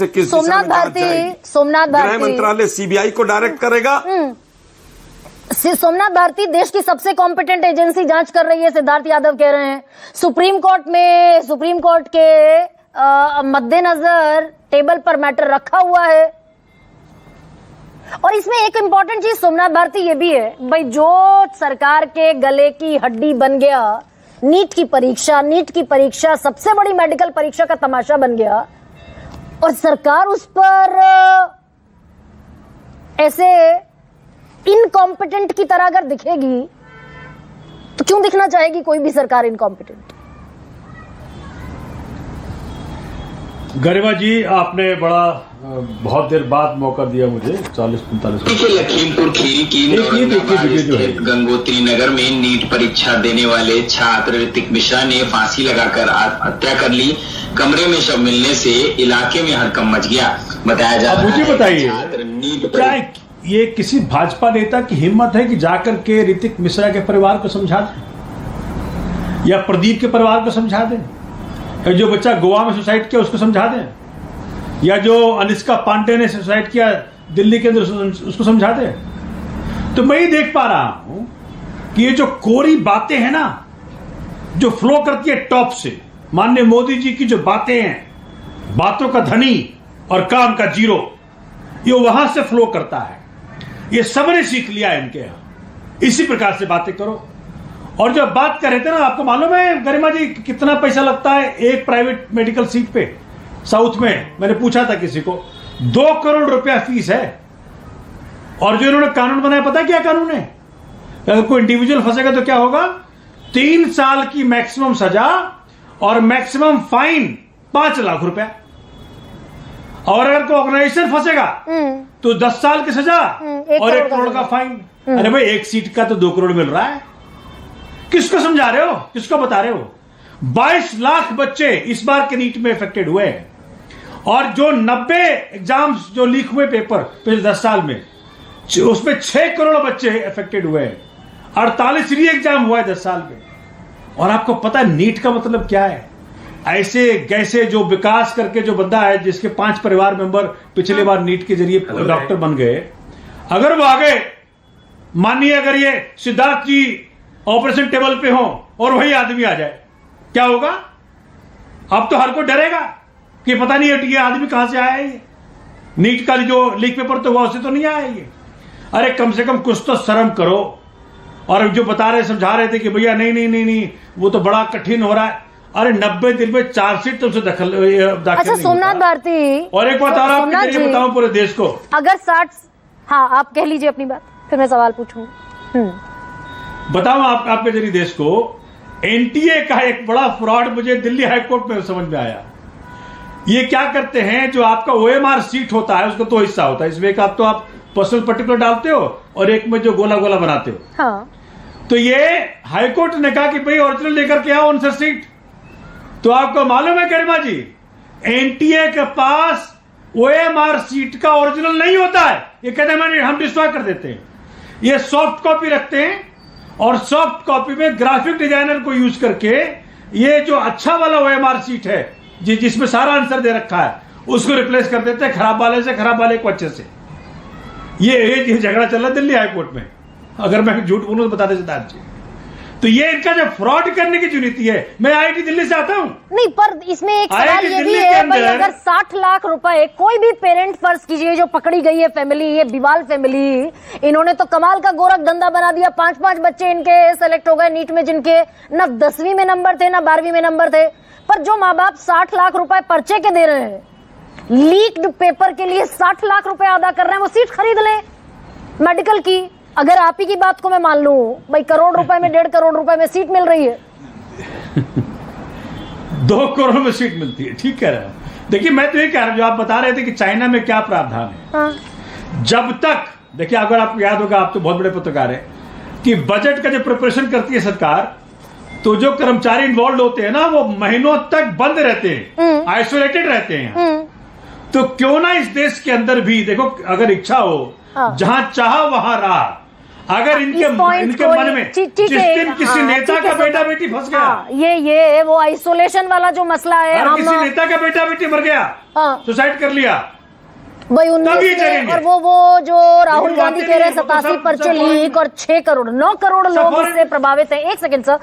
सोमनाथ भारती गृह मंत्रालय सीबीआई को डायरेक्ट करेगा। सोमनाथ भारती देश की सबसे कॉम्पिटेंट एजेंसी जांच कर रही है, सिद्धार्थ यादव कह रहे हैं। सुप्रीम कोर्ट के मद्देनजर टेबल पर मैटर रखा हुआ है। और इसमें एक इंपॉर्टेंट चीज सोमनाथ भारती ये भी है भाई, जो सरकार के गले की हड्डी बन गया नीट की परीक्षा सबसे बड़ी मेडिकल परीक्षा का तमाशा बन गया, और सरकार उस पर ऐसे इनकॉम्पिटेंट की तरह अगर दिखेगी तो क्यों दिखना चाहेगी कोई भी सरकार इनकॉम्पिटेंट? गरिमा जी, आपने बहुत देर बाद मौका दिया मुझे, 40-45 मिनट। लखीमपुर खीरी की गंगोत्री नगर में नीट परीक्षा देने वाले छात्र ऋतिक मिश्रा ने फांसी लगाकर आत्महत्या कर ली। कमरे में शव मिलने से इलाके में हड़कंप मच गया। बताया जा रहा है। मुझे बताइए, क्या ये किसी भाजपा नेता की हिम्मत है कि जाकर के ऋतिक मिश्रा के परिवार को समझा दें, या प्रदीप के परिवार को समझा दें, या जो बच्चा गोवा में सुसाइड किया उसको समझा दें, या जो अनिष्का पांडे ने सुसाइड किया दिल्ली के अंदर उसको समझा दें? तो मैं ही देख पा रहा हूं कि ये जो कोरी बातें हैं ना, जो फ्लो करती है टॉप से, माननीय मोदी जी की जो बातें हैं, बातों का धनी और काम का जीरो, ये वहां से फ्लो करता है। ये सबने सीख लिया है इनके यहां, इसी प्रकार से बातें करो। और जब बात कर रहे थे ना, आपको मालूम है गरिमा जी कितना पैसा लगता है एक प्राइवेट मेडिकल सीट पे साउथ में? मैंने पूछा था किसी को, 2 करोड़ रुपया फीस है। और जो इन्होंने कानून बनाया, पता है क्या कानून है? अगर कोई इंडिविजुअल फंसेगा तो क्या होगा? 3 साल की मैक्सिमम सजा और मैक्सिमम फाइन 5 लाख रुपया। और अगर कोई ऑर्गेनाइजेशन फंसेगा तो 10 साल की सजा और 1 करोड़ का फाइन। अरे भाई, एक सीट का तो 2 करोड़ मिल रहा है। किसको समझा रहे हो, किसको बता रहे हो? 22 लाख बच्चे इस बार के नीट में इफेक्टेड हुए हैं। और जो 90 एग्जाम्स जो लीक हुए पेपर पिछले 10 साल में, उसमें 6 करोड़ बच्चे इफेक्टेड हुए हैं। 48 री एग्जाम हुआ है 10 साल में। और आपको पता है नीट का मतलब क्या है? ऐसे कैसे जो विकास करके जो बंदा है, जिसके 5 परिवार मेंबर पिछले बार नीट के जरिए डॉक्टर बन गए, अगर वो आगे मानिए अगर ये सिद्धार्थ जी ऑपरेशन टेबल पे हो और वही आदमी आ जाए, क्या होगा? अब तो हर कोई डरेगा कि पता नहीं ये आदमी कहां से आया है। ये नीट का जो लीक पेपर तो हुआ उससे तो नहीं आया ये। अरे कम से कम कुछ तो शर्म करो। और जो बता रहे समझा रहे थे कि भैया नहीं वो तो बड़ा कठिन हो रहा है। अरे 90 दिन में चार्जशीट तो उसे दाखिल अच्छा सोमनाथ भारती, और एक बात और आपके जरिए बताऊं पूरे देश को, अगर 60, हाँ आप कह लीजिए अपनी बात, फिर मैं सवाल पूछूंगा। बताऊं आपके जरिए देश को, एनटीए का एक बड़ा फ्रॉड मुझे दिल्ली हाईकोर्ट में समझ में आया। ये क्या करते हैं, जो आपका ओएमआर सीट होता है उसका 2 हिस्सा होता है। इसमें एक आप पर्सनल पर्टिकुलर डालते हो और एक में जो गोला गोला बनाते हो। हाँ। तो ये हाईकोर्ट ने कहा कि भाई ओरिजिनल लेकर के आओ आंसर सीट। तो आपको मालूम है गरिमा जी, एनटीए के पास ओएमआर सीट का ओरिजिनल नहीं होता है। ये कहते हैं हम डिस्ट्रॉय कर देते हैं। ये सॉफ्ट कॉपी रखते हैं और सॉफ्ट कॉपी में ग्राफिक डिजाइनर को यूज करके ये जो अच्छा वाला ओएमआर सीट है जिसमें सारा आंसर दे रखा है, उसको रिप्लेस कर देते हैं खराब वाले से, खराब वाले को अच्छे से। ये झगड़ा चल रहा है दिल्ली हाईकोर्ट में। अगर मैं झूठ बोलूं तो बता दे सिद्धार्थ जी। तो ये इनका जो फ्रॉड करने की जो नीति है, मैं आईआईटी दिल्ली से आता हूं। नहीं, पर इसमें एक सवाल ये भी है भाई, अगर 60 लाख रुपए कोई भी पेरेंट, फर्ज कीजिए जो पकड़ी गई है फैमिली, ये बिवाल फैमिली, इन्होंने तो कमाल का गोरख धंधा बना दिया। 5-5 बच्चे इनके सेलेक्ट हो गए नीट में, जिनके न 10वीं में नंबर थे न 12वीं में नंबर थे। पर जो माँ बाप 60 लाख रुपए पर्चे के दे रहे हैं, लीक्ड पेपर के लिए 60 लाख रुपए अदा कर रहे हैं, वो सीट खरीद लें मेडिकल की। अगर आप ही की बात को मैं मान लूं भाई, करोड़ रुपए में 1.5 करोड़ रुपए में सीट मिल रही है। 2 करोड़ में सीट मिलती है, ठीक कह रहे हैं। देखिए मैं तो ये कह रहा हूं, जो आप बता रहे थे कि चाइना में क्या प्रावधान है। हाँ। जब तक, देखिए अगर आपको याद होगा, आप तो बहुत बड़े पत्रकार हैं, कि बजट का जो प्रिपरेशन करती है सरकार, तो जो कर्मचारी इन्वॉल्व होते हैं ना, वो महीनों तक बंद रहते हैं, आइसोलेटेड रहते हैं। तो क्यों ना इस देश के अंदर भी देखो, अगर इच्छा हो, जहां चाहा वहां रहा। अगर इस point इनके को मन में ठीक है, जिस दिन किसी हाँ, नेता ठीक है, का बेटा बेटी फंस गया, हाँ, ये वो आइसोलेशन वाला जो मसला है, अगर हम किसी नेता का बेटा बेटी मर गया, हाँ, सुसाइड कर लिया, भाई उनमें तभी से- चलेंगे। और वो जो राहुल लेकिन गांधी बातें कह रहे नहीं, वो तो 87 सब- पर्चे सब लीक और 6 करोड़ 9 करोड़ लोग सब इससे प्रभावित हैं। एक सेकंड सर,